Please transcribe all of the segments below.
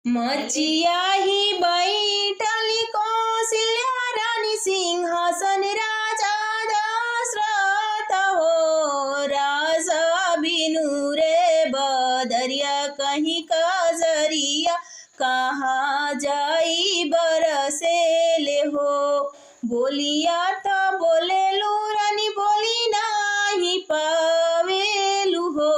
मचिया ही बैठली कौशल्या रानी सिंहासन राजा दशरथ हो। राज बिनु रे बदरिया कहीं कजरिया कहाँ जाई बरसेले हो। बोलिया तो बोलेलू रानी बोली नाही पावेलू हो।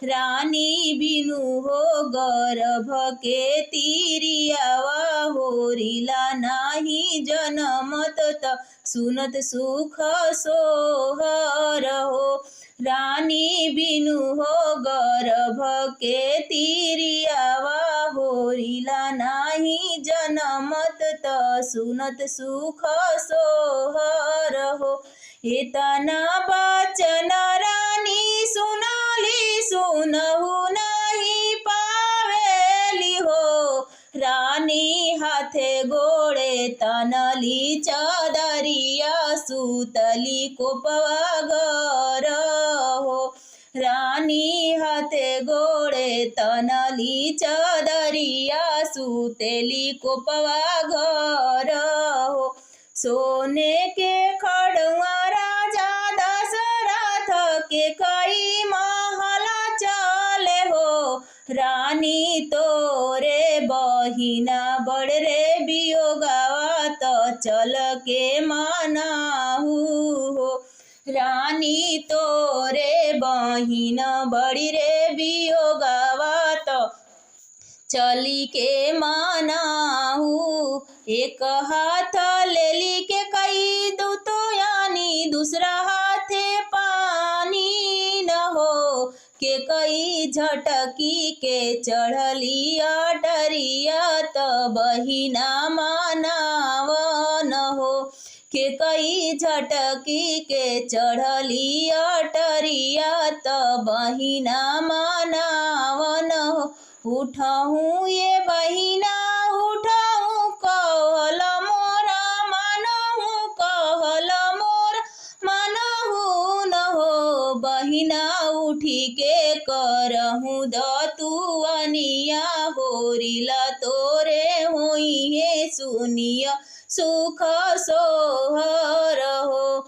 रानी बिनु हो गर्भ के तीरियावा होरिला नाही जनमत त सुनत सुख सोहर हो। रानी बिनु हो गर्भ के तीरियावा होरिला नाही जनमत त सुनत सुख सोहर हो। इतना बचन रानी सुनाली सुनहु नहीं पावेली हो। रानी हाथे गोड़े तनली चादरिया सुतली कोपवा घर हो। रानी हाथे गोड़े तनली चादरिया सुतेली कोपवा घर हो। सोने के खड़ुआ राजा दशरथ के कई महल चले हो। रानी तोरे बहिना बड़ रे बियोगावा तो चल के मनाहू हो। रानी तोरे बहिना बड़ी रे बियोगावा तो चली के मनाहू। एक हाथ लेली के कई दूतो यानी दूसरा हाथे पानी न हो। के कई झटकी के चढ़ली अटरिया त बहिना मनावन हो। के कई झटकी के चढ़ली अटरिया त बहिना मनावन हो। उठहूँ ये बहिना उठहूँ कहल मोरा मनहूँ कहल मोरा मनहूँ न हो। बहिना उठी के करहूँ दतुअनिया होरिला तोरे होइहे सुनिया सुख सोहर हो।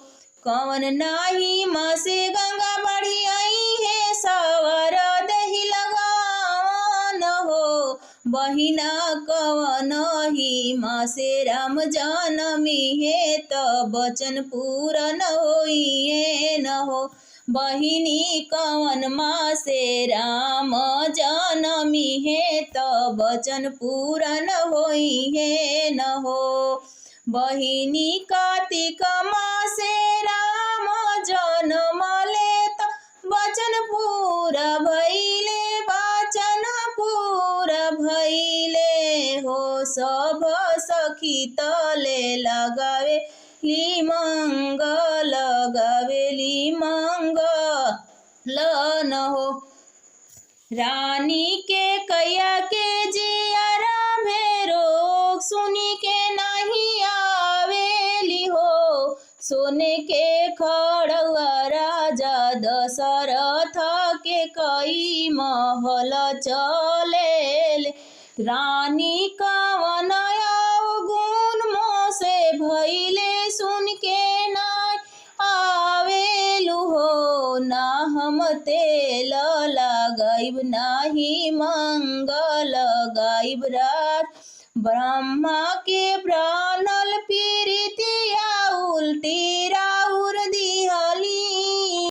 कवन नाही माँ से गंगा बढ़ी आई है सवर दही लगावन हो। बहिना कवन ही माँ से राम जनमी है त बचन पूरन होइए न हो। बहिनी कवन माँ से राम जनमी है त बचन पूरन होइए न हो। बहिनी कार्तिक मासे राम जनम लेत वचन पूरा भइले वचन पूरा भइले हो। सब सखी तले लगावे ली मंगल लगावेली मंगल न हो। रानी के कैया के जियारा भेरो सुनी के नहीं आवेली हो। सोने के खड़ुआ राजा दशरथ के कई महल चले। रानी कवन गुण मोह से भइले सुन के नाई आवेलु हो। ना हम तेल लगाइब नाही मंगल गाइब रात ब्रह्मा के प्राणल पी